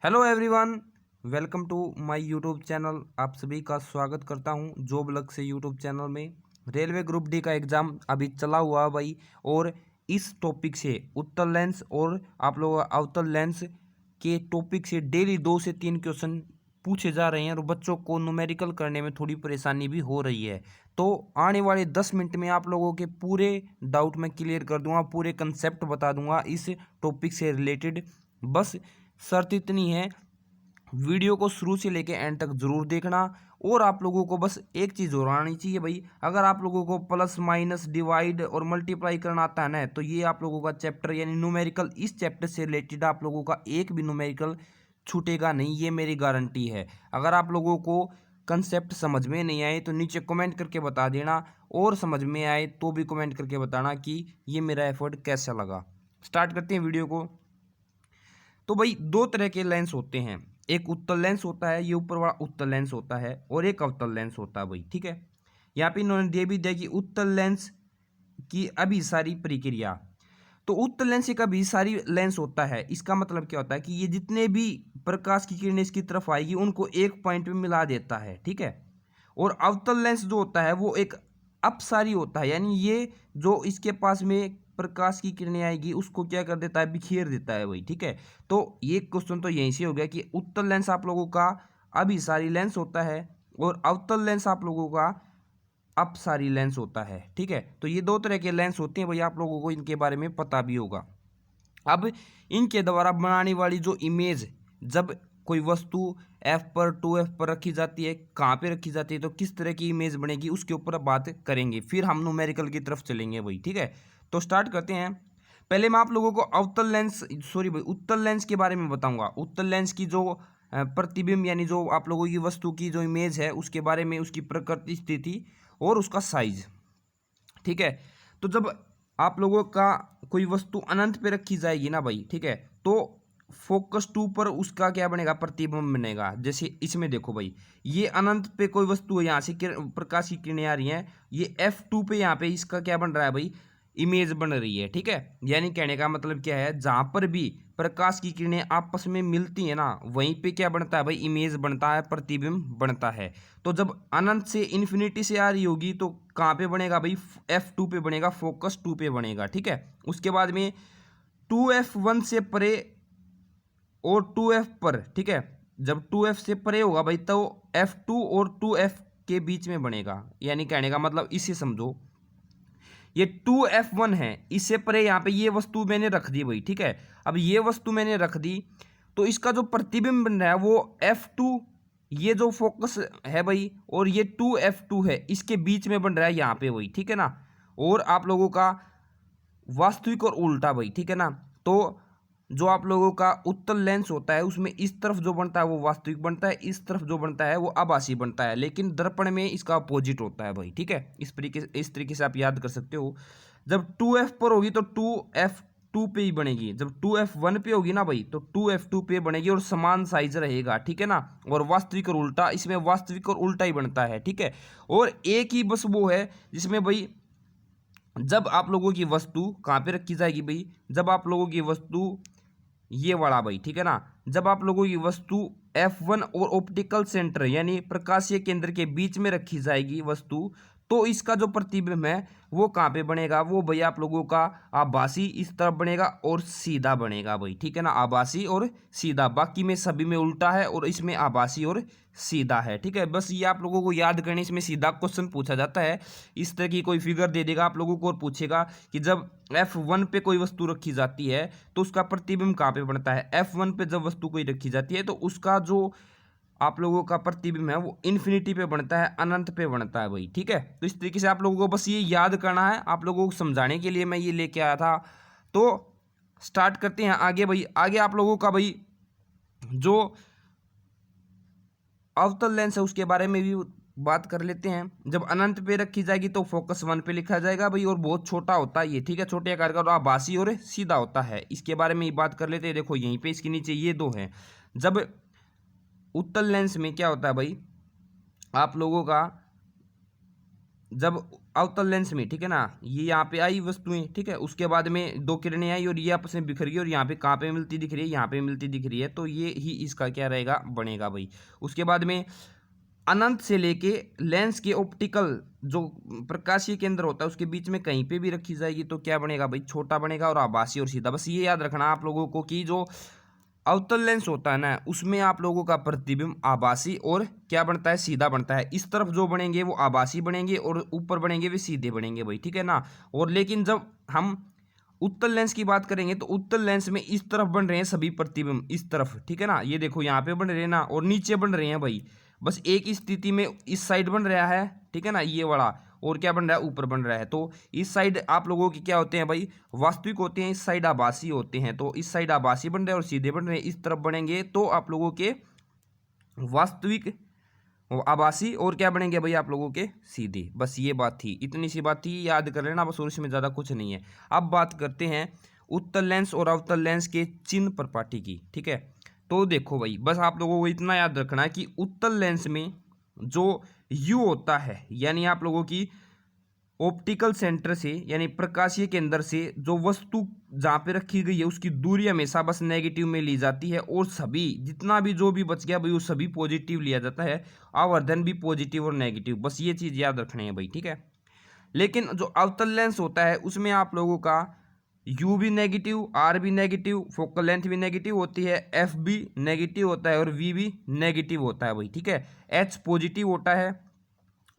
Hello everyone, welcome to my YouTube channel. आप सभी का स्वागत करता हूं जॉब लक से यूट्यूब चैनल में। रेलवे ग्रुप डी का एग्ज़ाम अभी चला हुआ है भाई, और इस टॉपिक से उत्तर लेंस और आप लोग अवतल लेंस के टॉपिक से डेली 2 से 3 क्वेश्चन पूछे जा रहे हैं, और बच्चों को न्यूमेरिकल करने में थोड़ी परेशानी भी हो रही है। तो आने वाले 10 मिनट में आप लोगों के पूरे डाउट मैं क्लियर कर दूंगा, पूरे कंसेप्ट बता दूंगा इस टॉपिक से रिलेटेड। बस शर्त इतनी है, वीडियो को शुरू से लेके एंड तक जरूर देखना। और आप लोगों को बस एक चीज़ और आनी चाहिए भाई, अगर आप लोगों को प्लस माइनस डिवाइड और मल्टीप्लाई करना आता है ना, तो ये आप लोगों का चैप्टर यानी न्यूमेरिकल, इस चैप्टर से रिलेटेड आप लोगों का एक भी न्यूमेरिकल छूटेगा नहीं, ये मेरी गारंटी है। अगर आप लोगों को कंसेप्ट समझ में नहीं आए तो नीचे कमेंट करके बता देना, और समझ में आए तो भी कमेंट करके बताना कि ये मेरा एफर्ट कैसा लगा। स्टार्ट करते हैं वीडियो को। तो भाई दो तरह के लेंस होते हैं, एक उत्तल लेंस होता है, ये ऊपर वाला उत्तल लेंस होता है, और एक अवतल लेंस होता है भाई। ठीक है, यहाँ पे इन्होंने दे भी दिया कि उत्तल लेंस की अभिसारी प्रक्रिया। तो उत्तल लेंस एक अभिसारी लेंस होता है, इसका मतलब क्या होता है कि ये जितने भी प्रकाश की किरणें इसकी तरफ आएगी उनको एक पॉइंट में मिला देता है। ठीक है, और अवतल लेंस जो होता है वो एक अपसारी होता है, यानी ये जो इसके पास में प्रकाश की किरणें आएगी उसको क्या कर देता है, बिखेर देता है भाई। ठीक है, तो ये क्वेश्चन तो यहीं से हो गया कि उत्तल लेंस आप लोगों का अभिसारी लेंस होता है, और अवतल लेंस आप लोगों का अपसारी लेंस होता है। ठीक है, तो ये दो तरह के लेंस होते हैं भाई, आप लोगों को इनके बारे में पता भी होगा। अब इनके द्वारा बनाने वाली जो इमेज, जब कोई वस्तु F पर 2F पर रखी जाती है, कहाँ पे रखी जाती है, तो किस तरह की इमेज बनेगी उसके ऊपर बात करेंगे, फिर हम न्यूमेरिकल की तरफ चलेंगे भाई। ठीक है, तो स्टार्ट करते हैं। पहले मैं आप लोगों को अवतल लेंस, सॉरी भाई, उत्तल लेंस के बारे में बताऊंगा। उत्तल लेंस की जो प्रतिबिंब यानी जो आप लोगों की वस्तु की जो इमेज है उसके बारे में, उसकी प्रकृति, स्थिति और उसका साइज। ठीक है, तो जब आप लोगों का कोई वस्तु अनंत पे रखी जाएगी ना भाई, ठीक है, तो फोकस टू पर उसका क्या बनेगा, प्रतिबिंब बनेगा। जैसे इसमें देखो भाई, ये अनंत पे कोई वस्तु है, यहाँ से प्रकाश की किरणें आ रही हैं, ये F2 पे यहाँ पे इसका क्या बन रहा है भाई, इमेज बन रही है। ठीक है, यानी कहने का मतलब क्या है, जहां पर भी प्रकाश की किरणें आपस में मिलती है ना, वहीं पे क्या बनता है भाई, इमेज बनता है, प्रतिबिंब बनता है। तो जब अनंत से इन्फिनिटी से आ रही होगी तो कहाँ पे बनेगा भाई, F2 पे बनेगा, फोकस 2 पे बनेगा। ठीक है, उसके बाद में 2F1 से परे और 2F पर। ठीक है, जब 2F से परे होगा भाई तो F2 और 2F के बीच में बनेगा, यानी कहने का मतलब इसे समझो, ये 2F1 है, इससे परे यहाँ पे ये वस्तु मैंने रख दी भाई। ठीक है, अब ये वस्तु मैंने रख दी तो इसका जो प्रतिबिंब बन रहा है वो F2, ये जो फोकस है भाई, और ये 2F2 है, इसके बीच में बन रहा है यहाँ पे भाई। ठीक है ना, और आप लोगों का वास्तविक और उल्टा भाई। ठीक है ना, तो जो आप लोगों का उत्तल लेंस होता है उसमें इस तरफ जो बनता है वो वास्तविक बनता है, इस तरफ जो बनता है वो आभासी बनता है, लेकिन दर्पण में इसका अपोजिट होता है भाई। ठीक है, इस तरीके से आप याद कर सकते हो। जब 2F पर होगी तो 2F2 पे ही बनेगी, जब 2F1 पे होगी ना भाई तो 2F2 पे बनेगी, और समान साइज रहेगा। ठीक है ना, और वास्तविक और उल्टा, इसमें वास्तविक और उल्टा ही बनता है। ठीक है, और एक ही बस वो है जिसमें भाई जब आप लोगों की वस्तु कहाँ पे रखी जाएगी भाई, जब आप लोगों की वस्तु ये वाला भाई, ठीक है ना, जब आप लोगों की वस्तु F1 और ऑप्टिकल सेंटर यानी प्रकाशीय केंद्र के बीच में रखी जाएगी वस्तु, तो इसका जो प्रतिबिंब है वो कहाँ पे बनेगा, वो भाई आप लोगों का आभासी इस तरफ बनेगा और सीधा बनेगा भाई। ठीक है ना, आभासी और सीधा, बाकी में सभी में उल्टा है और इसमें आभासी और सीधा है। ठीक है, बस ये आप लोगों को याद करने, इसमें सीधा क्वेश्चन पूछा जाता है। इस तरह की कोई फिगर दे देगा आप लोगों को और पूछेगा कि जब F1 पे कोई वस्तु रखी जाती है तो उसका प्रतिबिंब कहाँ पे बनता है, F1 पे जब वस्तु कोई रखी जाती है तो उसका जो आप लोगों का प्रतिबिंब है वो इन्फिनिटी पे बनता है, अनंत पे बनता है भाई। ठीक है, तो इस तरीके से आप लोगों को बस ये याद करना है, आप लोगों को समझाने के लिए मैं ये लेके आया था। तो स्टार्ट करते हैं आगे भाई। आगे आप लोगों का भाई जो अवतल लेंस है उसके बारे में भी बात कर लेते हैं। जब अनंत पे रखी जाएगी तो फोकस 1 पे लिखा जाएगा भाई, और बहुत छोटा होता है ये। ठीक है, छोटे आकार का, और आभासी और सीधा होता है, इसके बारे में ही बात कर लेते हैं। देखो यहीं पे इसके नीचे ये दो हैं। जब उत्तल लेंस में क्या होता है भाई, आप लोगों का जब अवतल लेंस में, ठीक है ना, ये यहाँ पे आई वस्तुएं, ठीक है, उसके बाद में दो किरणें आई और ये आपस में बिखर गई और यहाँ पे कहाँ पे मिलती दिख रही है, यहाँ पे मिलती दिख रही है, तो ये ही इसका क्या रहेगा, बनेगा भाई। उसके बाद में अनंत से लेके लेंस के ऑप्टिकल जो प्रकाशीय केंद्र होता है उसके बीच में कहीं पे भी रखी जाएगी तो क्या बनेगा भाई, छोटा बनेगा और आभासी और सीधा। बस ये याद रखना आप लोगों को कि जो अवतल लेंस होता है ना, उसमें आप लोगों का प्रतिबिंब आभासी और क्या बनता है, सीधा बनता है। इस तरफ जो बनेंगे वो आभासी बनेंगे और ऊपर बनेंगे वे सीधे बनेंगे भाई, ठीक है ना। और लेकिन जब हम उत्तल लेंस की बात करेंगे तो उत्तल लेंस में इस तरफ बन रहे हैं सभी प्रतिबिंब, इस तरफ, ठीक है ना, ये देखो यहाँ पे बन रहे हैं ना, और नीचे बन रहे हैं भाई। बस एक ही स्थिति में इस साइड बन रहा है, ठीक है ना, ये वाला, और क्या बन रहा है, ऊपर बन रहा है। तो इस साइड आप लोगों के क्या होते हैं भाई, वास्तविक होते हैं, इस साइड आभासी होते हैं। तो इस साइड आभासी बन रहे हैं और सीधे बन रहे हैं, इस तरफ बनेंगे तो आप लोगों के वास्तविक आभासी और क्या बनेंगे भाई, आप लोगों के सीधे। बस ये बात थी, इतनी सी बात थी, याद कर लेना बस, और इसमें ज़्यादा कुछ नहीं है। अब बात करते हैं उत्तल लेंस और अवतल लेंस के चिन्ह प्रपाटी की, ठीक है। तो देखो भाई, बस आप लोगों को इतना याद रखना है कि उत्तल लेंस में जो यू होता है, यानी आप लोगों की ऑप्टिकल सेंटर से यानी प्रकाशीय केंद्र से जो वस्तु जहाँ पे रखी गई है उसकी दूरी हमेशा बस नेगेटिव में ली जाती है, और सभी जितना भी जो भी बच गया भाई वो सभी पॉजिटिव लिया जाता है, आवर्धन भी पॉजिटिव और नेगेटिव, बस ये चीज़ याद रखनी है भाई, ठीक है। लेकिन जो अवतल लेंस होता है उसमें आप लोगों का यू भी नेगेटिव, आर भी नेगेटिव, फोकल लेंथ भी नेगेटिव होती है, एफ भी नेगेटिव होता है और वी भी नेगेटिव होता है भाई, ठीक है। एच पॉजिटिव होता है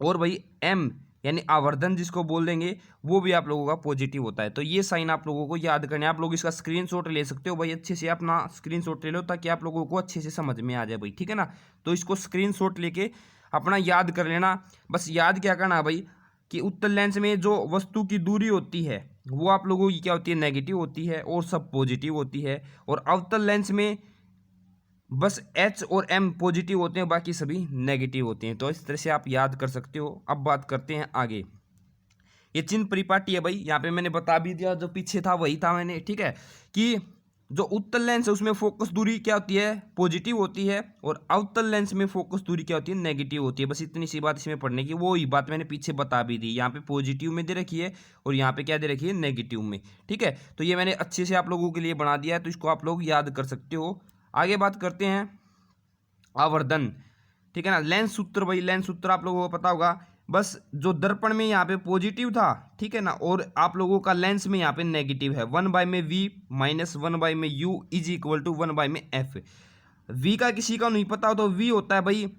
और भाई एम यानी आवर्धन जिसको बोल देंगे वो भी आप लोगों का पॉजिटिव होता है। तो ये साइन आप लोगों को याद करना है। आप लोग इसका स्क्रीनशॉट ले सकते हो भाई, अच्छे से अपना स्क्रीनशॉट ले लो ताकि आप लोगों को अच्छे से समझ में आ जाए भाई, ठीक है ना। तो इसको स्क्रीनशॉट लेके अपना याद कर लेना। बस याद क्या करना है भाई कि उत्तल लेंस में जो वस्तु की दूरी होती है वो आप लोगों की क्या होती है, नेगेटिव होती है, और सब पॉजिटिव होती है। और अवतल लेंस में बस एच और एम पॉजिटिव होते हैं, बाकी सभी नेगेटिव होते हैं। तो इस तरह से आप याद कर सकते हो। अब बात करते हैं आगे, ये चिन्ह परिपाटी है भाई, यहाँ पे मैंने बता भी दिया, जो पीछे था वही था मैंने, ठीक है, कि जो उत्तल लेंस है उसमें फोकस दूरी क्या होती है, पॉजिटिव होती है, और अवतल लेंस में फोकस दूरी क्या होती है, नेगेटिव होती है। बस इतनी सी बात इसमें पढ़ने की, वो ही बात मैंने पीछे बता भी दी। यहाँ पे पॉजिटिव में दे रखी है और यहाँ पे क्या दे रखी है, नेगेटिव में, ठीक है। तो ये मैंने अच्छे से आप लोगों के लिए बना दिया है, तो इसको आप लोग याद कर सकते हो। आगे बात करते हैं आवर्धन, ठीक है ना। लेंस सूत्र भाई, लेंस सूत्र आप लोगों को पता होगा। बस जो दर्पण में यहाँ पे पॉजिटिव था, ठीक है ना, और आप लोगों का लेंस में यहाँ पे नेगेटिव है, 1 में वी माइनस 1 में यू इज इक्वल टू 1 में एफ। वी का किसी का नहीं पता हो तो वी होता है भाई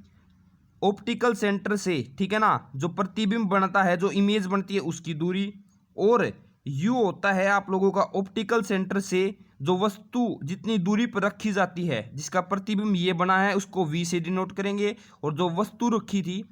ऑप्टिकल सेंटर से, ठीक है ना, जो प्रतिबिंब बनता है, जो इमेज बनती है उसकी दूरी, और यू होता है आप लोगों का ऑप्टिकल सेंटर से जो वस्तु जितनी दूरी पर रखी जाती है जिसका प्रतिबिंब ये बना है उसको वी से डिनोट करेंगे, और जो वस्तु रखी थी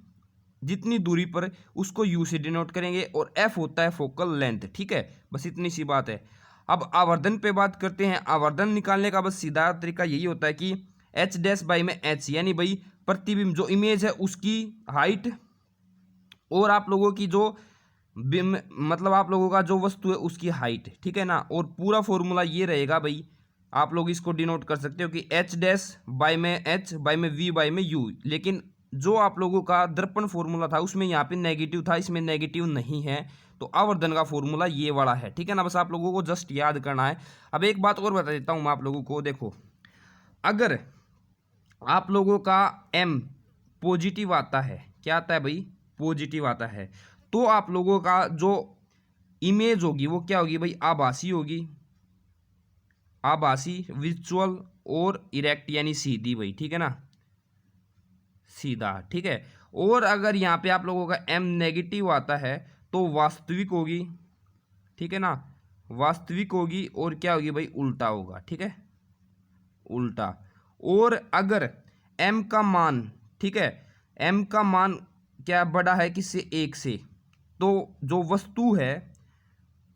जितनी दूरी पर उसको यू से डिनोट करेंगे, और एफ होता है फोकल लेंथ, ठीक है। बस इतनी सी बात है। अब आवर्धन पे बात करते हैं। आवर्धन निकालने का बस सीधा तरीका यही होता है कि एच डैश बाई में एच, यानी भाई प्रतिबिंब जो इमेज है उसकी हाइट और आप लोगों की जो मतलब आप लोगों का जो वस्तु है उसकी हाइट, ठीक है ना। और पूरा फॉर्मूला ये रहेगा भाई, आप लोग इसको डिनोट कर सकते हो कि एच डैश बाई में एच बाई में वी बाई में यू। लेकिन जो आप लोगों का दर्पण फॉर्मूला था उसमें यहाँ पे नेगेटिव था, इसमें नेगेटिव नहीं है, तो आवर्धन का फॉर्मूला ये वाला है, ठीक है ना। बस आप लोगों को जस्ट याद करना है। अब एक बात और बता देता हूँ मैं आप लोगों को, देखो अगर आप लोगों का एम पॉजिटिव आता है, क्या आता है भाई, पॉजिटिव आता है, तो आप लोगों का जो इमेज होगी वो क्या होगी भाई, आभासी होगी, आभासी, विजुअल और इरेक्ट यानी सीधी भाई, ठीक है ना, सीधा, ठीक है। और अगर यहाँ पे आप लोगों का एम नेगेटिव आता है तो वास्तविक होगी, ठीक है ना, वास्तविक होगी, और क्या होगी भाई, उल्टा होगा, ठीक है, उल्टा। और अगर m का मान, ठीक है, m का मान क्या बड़ा है किससे, एक से, तो जो वस्तु है,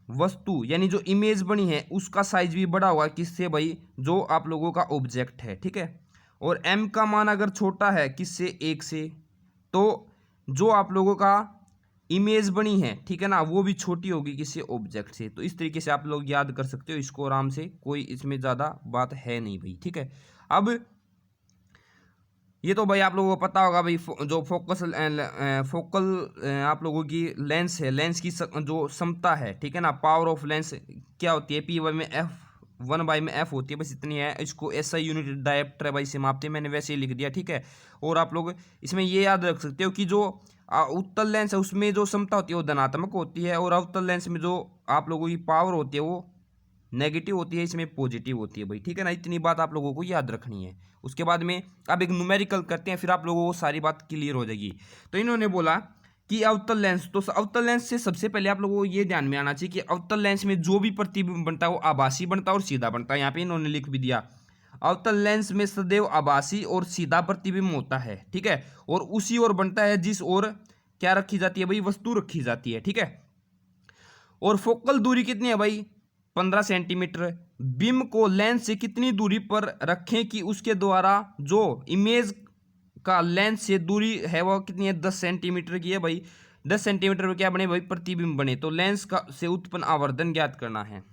वस्तु यानी जो इमेज बनी है उसका साइज भी बड़ा होगा किससे भाई, जो आप लोगों का ऑब्जेक्ट है, ठीक है। और m का मान अगर छोटा है किससे, एक से, तो जो आप लोगों का इमेज बनी है, ठीक है ना, वो भी छोटी होगी किसी ऑब्जेक्ट से। तो इस तरीके से आप लोग याद कर सकते हो इसको आराम से, कोई इसमें ज़्यादा बात है नहीं भाई, ठीक है। अब ये तो भाई आप लोगों को पता होगा भाई, जो फोकल आप लोगों की लेंस है, लेंस की जो क्षमता है, ठीक है ना, पावर ऑफ लेंस क्या होती है, पी वाई में एफ, 1 बाई में एफ होती है, बस इतनी है। इसको एसआई यूनिट डायोप्टर बाई से मापते हैं, मैंने वैसे ही लिख दिया, ठीक है। और आप लोग इसमें ये याद रख सकते हो कि जो उत्तल लेंस है उसमें जो क्षमता होती है वो धनात्मक होती है, और अवतल लेंस में जो आप लोगों की पावर होती है वो नेगेटिव होती है, इसमें पॉजिटिव होती है भाई, ठीक है ना। इतनी बात आप लोगों को याद रखनी है। उसके बाद में अब एक न्यूमेरिकल करते हैं, फिर आप लोगों को सारी बात क्लियर हो जाएगी। तो इन्होंने बोला कि अवतल लेंस, तो अवतल लेंस से सबसे पहले आप लोगों को ये ध्यान में आना चाहिए कि अवतल लेंस में जो भी प्रतिबिंब बनता है वो आभासी बनता है और सीधा बनता है। यहाँ पे इन्होंने लिख भी दिया, अवतल लेंस में सदैव आभासी और सीधा प्रतिबिंब होता है, ठीक है, और उसी ओर बनता है जिस ओर क्या रखी जाती है भाई, वस्तु रखी जाती है, ठीक है। और फोकल दूरी कितनी है भाई, 15 सेंटीमीटर। बिंब को लेंस से कितनी दूरी पर रखें कि उसके द्वारा जो इमेज का लेंस से दूरी है वो कितनी है, 10 सेंटीमीटर की है भाई। 10 सेंटीमीटर पर क्या बने भाई, प्रतिबिंब बने। तो लेंस का से उत्पन्न आवर्धन ज्ञात करना है।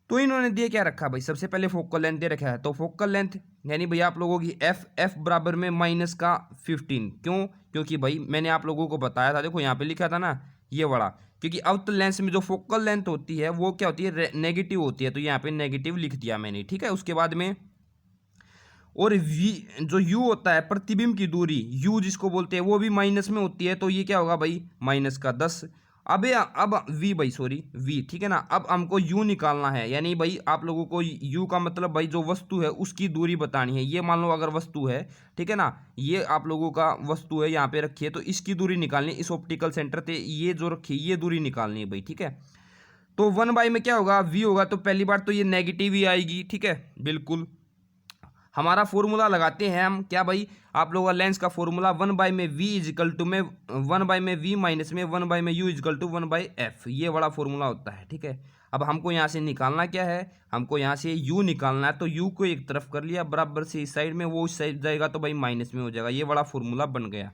तो इन्होंने दिए क्या रखा भाई, सबसे पहले फोकल लेंथ दे रखा है। तो फोकल लेंथ यानी भाई आप लोगों की एफ बराबर में माइनस का 15। क्यों, क्योंकि भाई मैंने आप लोगों को बताया था, देखो यहाँ पे लिखा था ना ये बड़ा, क्योंकि अवतल लेंस में जो फोकल लेंथ होती है वो क्या होती है, नेगेटिव होती है, तो यहाँ पे नेगेटिव लिख दिया मैंने, ठीक है। उसके बाद में और वी जो यू होता है प्रतिबिंब की दूरी, यू जिसको बोलते हैं, वो भी माइनस में होती है, तो ये क्या होगा भाई, माइनस का 10। अब वी भाई, सॉरी वी, ठीक है ना। अब हमको यू निकालना है, यानी भाई आप लोगों को यू का मतलब भाई जो वस्तु है उसकी दूरी बतानी है। ये मान लो अगर वस्तु है, ठीक है ना, ये आप लोगों का वस्तु है यहाँ पे रखी है, तो इसकी दूरी निकालनी है। इस ऑप्टिकल सेंटर से ये जो रखी है ये दूरी निकालनी है भाई, ठीक है। तो 1 बाई में क्या होगा, वी होगा, तो पहली बार तो ये नेगेटिव ही आएगी, ठीक है, बिल्कुल। हमारा फॉर्मूला लगाते हैं हम, क्या भाई, आप लोगों का लेंस का फॉर्मूला 1 बाई में वी इजिकल टू में 1 बाई में वी माइनस में 1 बाई में यू इजिकल टू 1/f, ये बड़ा फॉर्मूला होता है, ठीक है। अब हमको यहाँ से निकालना क्या है, हमको यहाँ से यू निकालना है, तो यू को एक तरफ कर लिया बराबर से इस साइड में, वो इस साइड जाएगा तो भाई माइनस में हो जाएगा, ये बड़ा फॉर्मूला बन गया।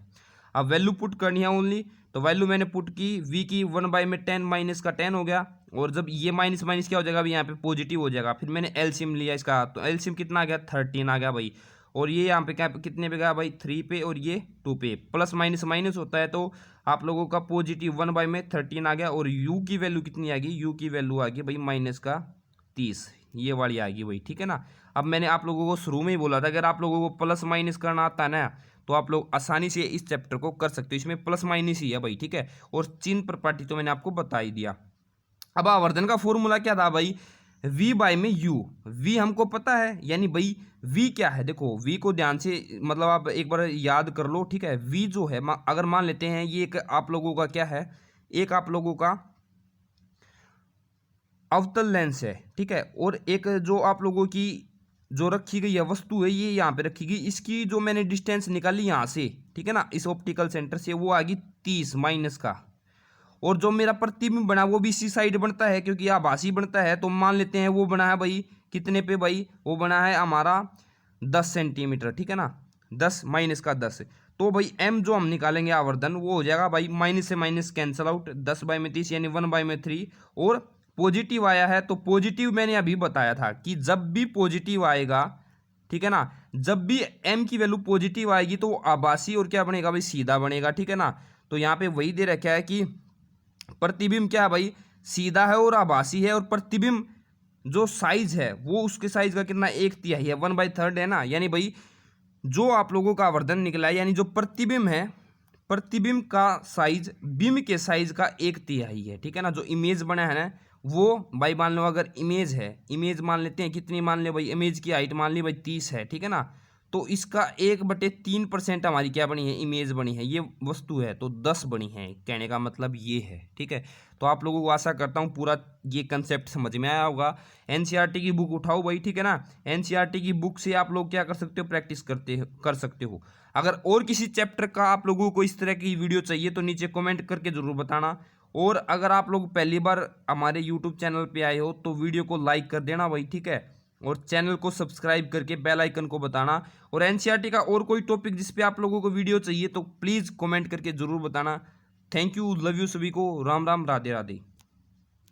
अब वैल्यू पुट करनी है ओनली, तो वैल्यू मैंने पुट की, वी की 1 बाई में 10 माइनस का 10 हो गया, और जब ये माइनस माइनस क्या हो जाएगा अभी यहाँ पे पॉजिटिव हो जाएगा। फिर मैंने एलसीएम लिया इसका, तो एलसीएम कितना आ गया, 13 आ गया भाई। और ये यहाँ पे क्या कितने पे गया भाई, 3 पे, और ये 2 पे, प्लस माइनस माइनस होता है, तो आप लोगों का पॉजिटिव 1 बाई में 13 आ गया। और यू की वैल्यू कितनी आ गई, यू की वैल्यू आ गई भाई माइनस का 30, ये वाली आ गई भाई, ठीक है ना। अब मैंने आप लोगों को शुरू में ही बोला था, अगर आप लोगों को प्लस माइनस करना आता है ना, तो आप लोग आसानी से इस चैप्टर को कर सकते हो, इसमें प्लस माइनस ही है भाई, ठीक है। और चिन्ह प्रॉपर्टी तो मैंने आपको बता ही दिया। अब आवर्धन का फॉर्मूला क्या था भाई, v बाई में u, v हमको पता है, यानी भाई v क्या है, देखो v को ध्यान से मतलब आप एक बार याद कर लो, ठीक है। v जो है अगर मान लेते हैं ये एक आप लोगों का क्या है, एक आप लोगों का अवतल लेंस है, ठीक है, और एक जो आप लोगों की जो रखी गई है वस्तु है ये यहाँ पे रखी गई, इसकी जो मैंने डिस्टेंस निकाली यहाँ से, ठीक है ना, इस ऑप्टिकल सेंटर से, वो आ गई 30 माइनस का। और जो मेरा प्रतिबिंब बना वो भी इसी साइड बनता है, क्योंकि आभासी बनता है, तो मान लेते हैं वो बना है भाई कितने पे भाई, वो बना है हमारा 10 सेंटीमीटर, ठीक है ना, 10 माइनस का 10। तो भाई m जो हम निकालेंगे आवर्धन वो हो जाएगा भाई, माइनस से माइनस कैंसल आउट, 10 बाई में 30 यानी 1 बाई में 3। और पॉजिटिव आया है, तो पॉजिटिव मैंने अभी बताया था कि जब भी पॉजिटिव आएगा, ठीक है ना, जब भी m की वैल्यू पॉजिटिव आएगी तो आभासी और क्या बनेगा भाई, सीधा बनेगा, ठीक है ना। तो यहाँ पे वही दे रखा है कि प्रतिबिंब क्या है भाई, सीधा है और आभासी है, और प्रतिबिंब जो साइज है वो उसके साइज का कितना, 1/3 है, 1/3 है ना। यानी भाई जो आप लोगों का आवर्धन निकला है, यानी जो प्रतिबिंब है, प्रतिबिंब का साइज बिंब के साइज का 1/3 है, ठीक है ना। जो इमेज बना है ना वो भाई मान लो अगर इमेज है, इमेज मान लेते हैं कितनी, मान ले भाई इमेज की हाइट मान ली भाई 30 है, ठीक है ना, तो इसका 1/3% हमारी क्या बनी है, इमेज बनी है, ये वस्तु है तो 10 बनी है, कहने का मतलब ये है, ठीक है। तो आप लोगों को आशा करता हूँ पूरा ये कंसेप्ट समझ में आया होगा। एनसीईआरटी की बुक उठाओ भाई, ठीक है ना, एनसीईआरटी की बुक से आप लोग क्या कर सकते हो, प्रैक्टिस कर सकते हो। अगर और किसी चैप्टर का आप लोगों को इस तरह की वीडियो चाहिए तो नीचे कमेंट करके ज़रूर बताना। और अगर आप लोग पहली बार हमारे यूट्यूब चैनल पे आए हो तो वीडियो को लाइक कर देना भाई, ठीक है, और चैनल को सब्सक्राइब करके बेल आइकन को बताना। और एनसीईआरटी का और कोई टॉपिक जिस पे आप लोगों को वीडियो चाहिए तो प्लीज़ कमेंट करके ज़रूर बताना। थैंक यू, लव यू सभी को, राम राम, राधे राधे।